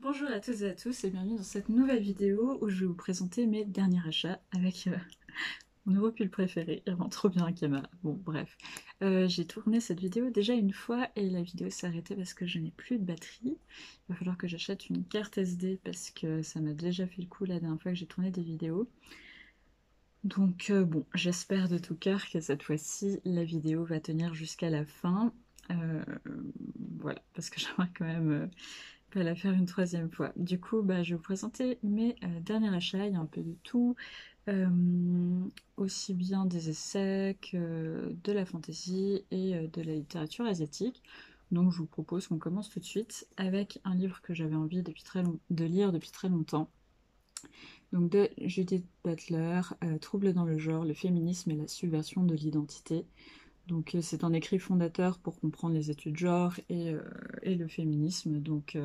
Bonjour à toutes et à tous et bienvenue dans cette nouvelle vidéo où je vais vous présenter mes derniers achats avec mon nouveau pull préféré. Il rend trop bien Kema. Bon bref, j'ai tourné cette vidéo déjà une fois et la vidéo s'est arrêtée parce que je n'ai plus de batterie. Il va falloir que j'achète une carte SD parce que ça m'a déjà fait le coup la dernière fois que j'ai tourné des vidéos. Donc bon, j'espère de tout cœur que cette fois-ci la vidéo va tenir jusqu'à la fin. Euh, voilà, parce que j'aimerais quand même pas la faire une troisième fois. Du coup, je vais vous présenter mes derniers achats. Il y a un peu de tout, euh, aussi bien des essais que de la fantasy et de la littérature asiatique. Donc je vous propose qu'on commence tout de suite avec un livre que j'avais envie de lire depuis très longtemps. Donc de Judith Butler, Troubles dans le genre, le féminisme et la subversion de l'identité. Donc c'est un écrit fondateur pour comprendre les études genre et le féminisme. Donc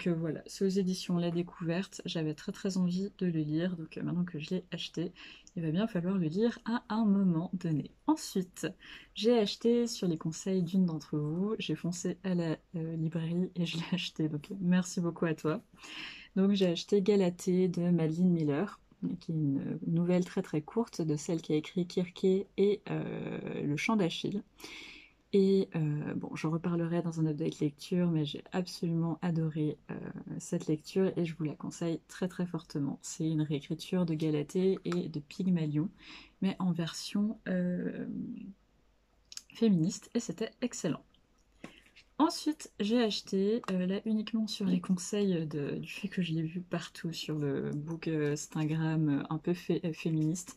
voilà, c'est aux éditions La Découverte. J'avais très envie de le lire, donc maintenant que je l'ai acheté, il va bien falloir le lire à un moment donné. Ensuite, j'ai acheté sur les conseils d'une d'entre vous, j'ai foncé à la librairie et je l'ai acheté, donc merci beaucoup à toi. Donc j'ai acheté Galatée de Madeline Miller, qui est une nouvelle très courte de celle qui a écrit Kirké et Le Chant d'Achille. Et bon, j'en reparlerai dans un update lecture, mais j'ai absolument adoré cette lecture et je vous la conseille très fortement. C'est une réécriture de Galatée et de Pygmalion, mais en version féministe et c'était excellent. Ensuite, j'ai acheté, là uniquement sur les conseils du fait que je l'ai vu partout sur le book Instagram un peu féministe.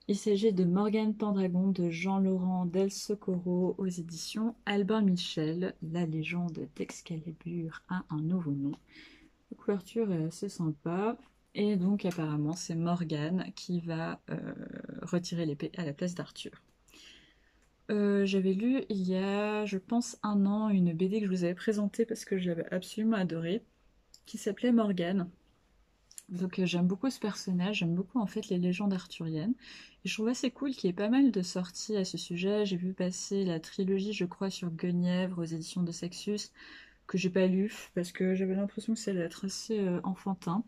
Il s'agit de Morgane Pendragon de Jean-Laurent Del Socorro aux éditions Albin Michel. La légende d'Excalibur a un nouveau nom. La couverture est assez sympa. Et donc apparemment c'est Morgane qui va retirer l'épée à la place d'Arthur. J'avais lu il y a, je pense, un an, une BD que je vous avais présentée parce que je l'avais absolument adorée, qui s'appelait Morgane. Donc j'aime beaucoup ce personnage, j'aime beaucoup en fait les légendes arthuriennes. Et je trouve assez cool qu'il y ait pas mal de sorties à ce sujet. J'ai vu passer la trilogie, je crois, sur Guenièvre aux éditions de Sexus, que j'ai pas lu parce que j'avais l'impression que ça allait être assez enfantin.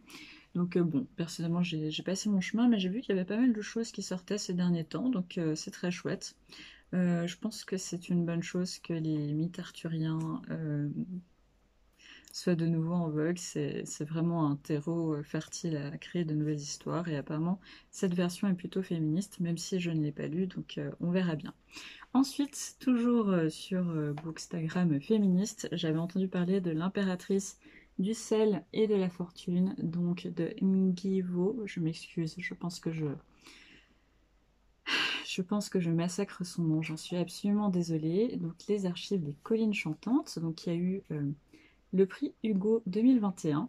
Donc bon, personnellement j'ai passé mon chemin, mais j'ai vu qu'il y avait pas mal de choses qui sortaient ces derniers temps, donc c'est très chouette. Je pense que c'est une bonne chose que les mythes arthuriens soit de nouveau en vogue. C'est vraiment un terreau fertile à créer de nouvelles histoires. Et apparemment, cette version est plutôt féministe, même si je ne l'ai pas lue, donc on verra bien. Ensuite, toujours sur Bookstagram féministe, j'avais entendu parler de l'impératrice du sel et de la fortune, donc de Ngivo. Je m'excuse, je pense que je massacre son nom, j'en suis absolument désolée. Donc les archives des collines chantantes, donc il y a eu le prix Hugo 2021.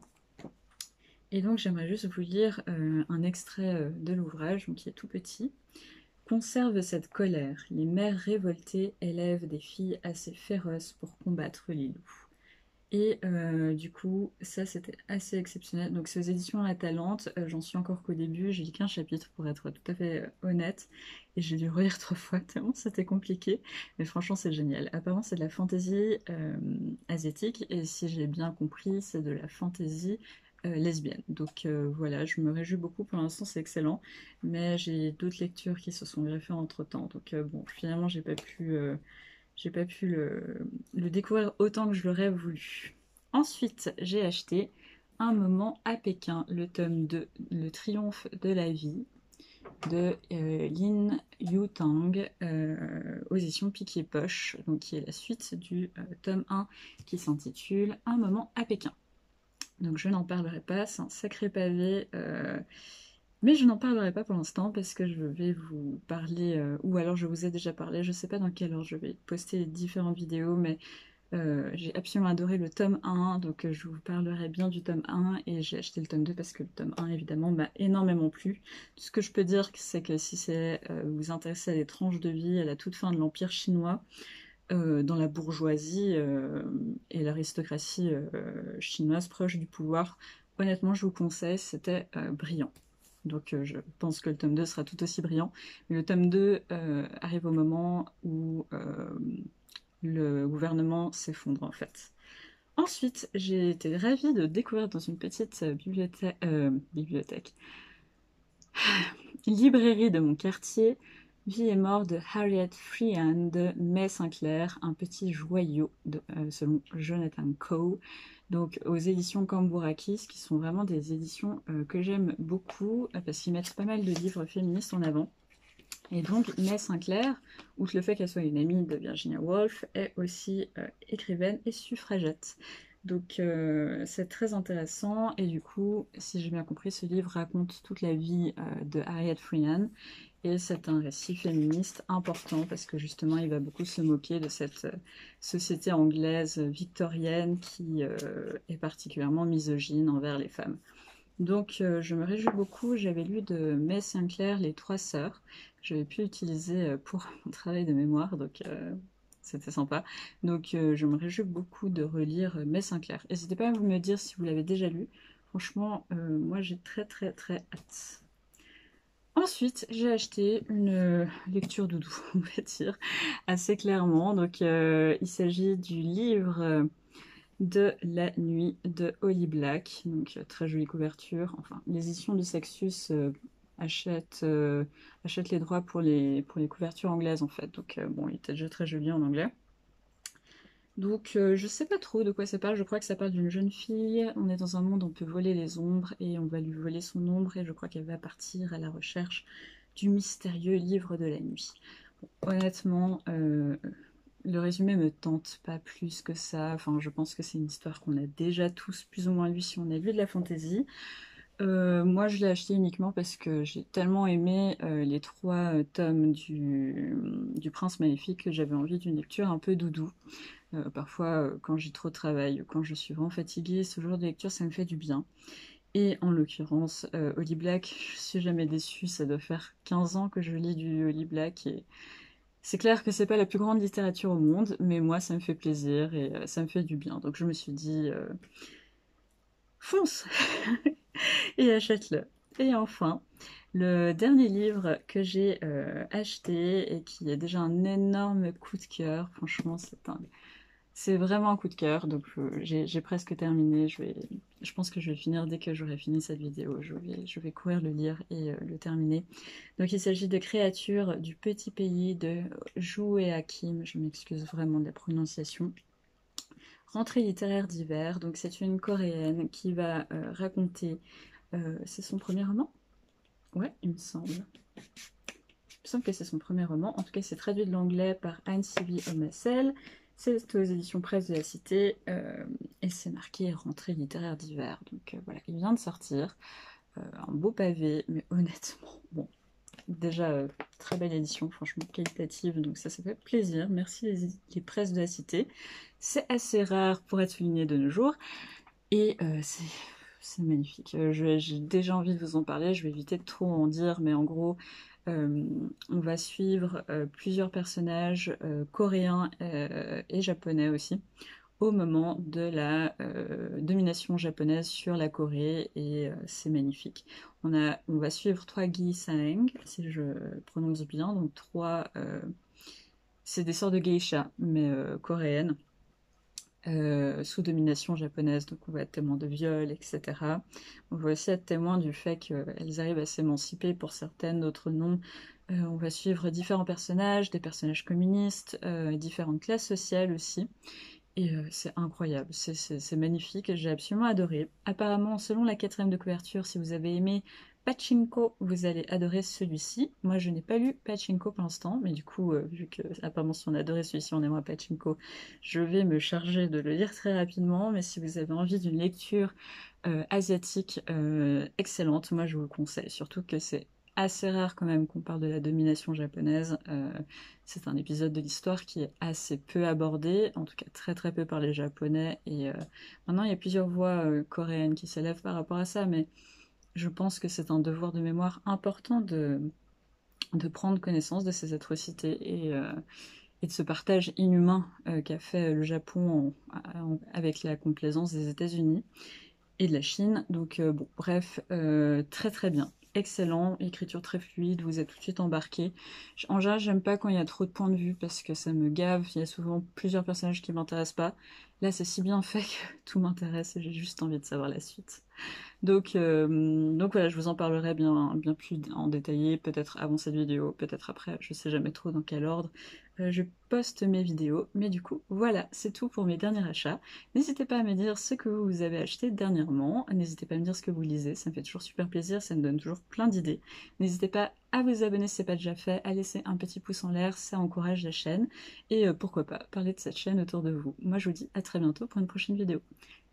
Et donc j'aimerais juste vous lire un extrait de l'ouvrage, qui est tout petit. Conserve cette colère, les mères révoltées élèvent des filles assez féroces pour combattre les loups. Et du coup, ça c'était assez exceptionnel. Donc c'est aux éditions La Talente, j'en suis encore qu'au début, j'ai lu qu'un chapitre pour être tout à fait honnête, et j'ai dû relire 3 fois tellement c'était compliqué, mais franchement c'est génial. Apparemment c'est de la fantaisie asiatique, et si j'ai bien compris, c'est de la fantaisie lesbienne. Donc voilà, je me réjouis beaucoup, pour l'instant c'est excellent, mais j'ai d'autres lectures qui se sont greffées entre-temps, donc bon, finalement j'ai pas pu le découvrir autant que je l'aurais voulu. Ensuite, j'ai acheté Un moment à Pékin, le tome 2, Le triomphe de la vie, de Lin Yutang, aux éditions Piquet Poche, donc qui est la suite du tome 1 qui s'intitule Un moment à Pékin. Donc je n'en parlerai pas, c'est un sacré pavé. Mais je n'en parlerai pas pour l'instant parce que je vais vous parler, ou alors je vous ai déjà parlé, je sais pas dans quelle heure je vais poster les différentes vidéos, mais j'ai absolument adoré le tome 1, donc je vous parlerai bien du tome 1 et j'ai acheté le tome 2 parce que le tome 1 évidemment m'a énormément plu. Tout ce que je peux dire, c'est que si vous vous intéressez à des tranches de vie à la toute fin de l'Empire chinois, dans la bourgeoisie et l'aristocratie chinoise proche du pouvoir, honnêtement je vous conseille, c'était brillant. Donc je pense que le tome 2 sera tout aussi brillant. Mais le tome 2 arrive au moment où le gouvernement s'effondre en fait. Ensuite, j'ai été ravie de découvrir dans une petite librairie de mon quartier, Vie et mort de Harriet Freehan de May Sinclair, un petit joyau selon Jonathan Coe, donc aux éditions Cambourakis, qui sont vraiment des éditions que j'aime beaucoup parce qu'ils mettent pas mal de livres féministes en avant. Et donc May Sinclair, outre le fait qu'elle soit une amie de Virginia Woolf, est aussi écrivaine et suffragette. Donc c'est très intéressant et du coup, si j'ai bien compris, ce livre raconte toute la vie de Harriet Freehan et c'est un récit féministe important parce que justement il va beaucoup se moquer de cette société anglaise victorienne qui est particulièrement misogyne envers les femmes. Donc je me réjouis beaucoup, j'avais lu de May Sinclair Les Trois Sœurs, j'avais pu l'utiliser pour mon travail de mémoire, donc c'était sympa. Donc je me réjouis beaucoup de relire May Sinclair. N'hésitez pas à vous me dire si vous l'avez déjà lu, franchement moi j'ai très hâte. Ensuite, j'ai acheté une lecture doudou, on va dire, assez clairement. Donc, il s'agit du livre de la nuit de Holly Black. Donc, très jolie couverture. Enfin, les éditions de Sextus achètent les droits pour les couvertures anglaises, en fait. Donc, bon, il était déjà très joli en anglais. Donc je sais pas trop de quoi ça parle, je crois que ça parle d'une jeune fille, on est dans un monde où on peut voler les ombres et on va lui voler son ombre et je crois qu'elle va partir à la recherche du mystérieux livre de la nuit. Bon, honnêtement, le résumé me tente pas plus que ça, enfin je pense que c'est une histoire qu'on a déjà tous plus ou moins lu si on a lu de la fantasy. Moi je l'ai acheté uniquement parce que j'ai tellement aimé les trois tomes du Prince Maléfique que j'avais envie d'une lecture un peu doudou. Parfois, quand j'ai trop de travail ou quand je suis vraiment fatiguée, ce genre de lecture, ça me fait du bien. Et en l'occurrence, Holly Black, je suis jamais déçue, ça doit faire 15 ans que je lis du Holly Black et c'est clair que c'est pas la plus grande littérature au monde, mais moi ça me fait plaisir et ça me fait du bien. Donc je me suis dit, fonce et achète-le. Et enfin, le dernier livre que j'ai acheté et qui est déjà un énorme coup de cœur, franchement c'est vraiment un coup de cœur, donc j'ai presque terminé. Je pense que je vais le finir dès que j'aurai fini cette vidéo. Je vais courir le lire et le terminer. Donc il s'agit de Créatures du petit pays de Jou et Hakim. Je m'excuse vraiment de la prononciation. Rentrée littéraire d'hiver. Donc c'est une coréenne qui va raconter. C'est son premier roman? Ouais, il me semble. Il me semble que c'est son premier roman. En tout cas, c'est traduit de l'anglais par Anne-Sylvie Omassel. C'est aux éditions Presse de la Cité et c'est marqué rentrée littéraire d'hiver. Donc voilà, il vient de sortir. Un beau pavé, mais honnêtement, bon, déjà très belle édition, franchement qualitative, donc ça fait plaisir. Merci les Presses de la Cité. C'est assez rare pour être souligné de nos jours et c'est magnifique. J'ai déjà envie de vous en parler, je vais éviter de trop en dire, mais en gros, on va suivre plusieurs personnages coréens et japonais aussi au moment de la domination japonaise sur la Corée et c'est magnifique. On va suivre trois Gi-sang, si je prononce bien, donc c'est des sortes de geisha, mais coréennes. Sous domination japonaise, donc on va être témoin de viols, etc. On va aussi être témoin du fait qu'elles arrivent à s'émanciper pour certaines, d'autres non. On va suivre différents personnages, des personnages communistes, différentes classes sociales aussi. Et c'est incroyable, c'est magnifique, j'ai absolument adoré. Apparemment, selon la quatrième de couverture, si vous avez aimé Pachinko, vous allez adorer celui-ci. Moi, je n'ai pas lu Pachinko pour l'instant, mais du coup, vu que apparemment si on a adoré celui-ci, on aimera Pachinko, je vais me charger de le lire très rapidement. Mais si vous avez envie d'une lecture asiatique excellente, moi je vous le conseille. Surtout que c'est assez rare quand même qu'on parle de la domination japonaise. C'est un épisode de l'histoire qui est assez peu abordé, en tout cas très peu par les Japonais. Et maintenant, il y a plusieurs voix coréennes qui s'élèvent par rapport à ça, mais je pense que c'est un devoir de mémoire important de prendre connaissance de ces atrocités et de ce partage inhumain qu'a fait le Japon avec la complaisance des États-Unis et de la Chine. Donc bon, bref, très bien. Excellent, écriture très fluide, vous êtes tout de suite embarqué. En général, j'aime pas quand il y a trop de points de vue parce que ça me gave, il y a souvent plusieurs personnages qui m'intéressent pas. là c'est si bien fait que tout m'intéresse et j'ai juste envie de savoir la suite. Donc voilà, je vous en parlerai bien plus en détaillé, peut-être avant cette vidéo, peut-être après, je sais jamais trop dans quel ordre je poste mes vidéos. Mais du coup, voilà, c'est tout pour mes derniers achats. N'hésitez pas à me dire ce que vous avez acheté dernièrement, n'hésitez pas à me dire ce que vous lisez, ça me fait toujours super plaisir, ça me donne toujours plein d'idées. N'hésitez pas à vous abonner si ce n'est pas déjà fait, à laisser un petit pouce en l'air, ça encourage la chaîne, et pourquoi pas parler de cette chaîne autour de vous. Moi je vous dis à très bientôt pour une prochaine vidéo.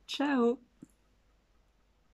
Ciao!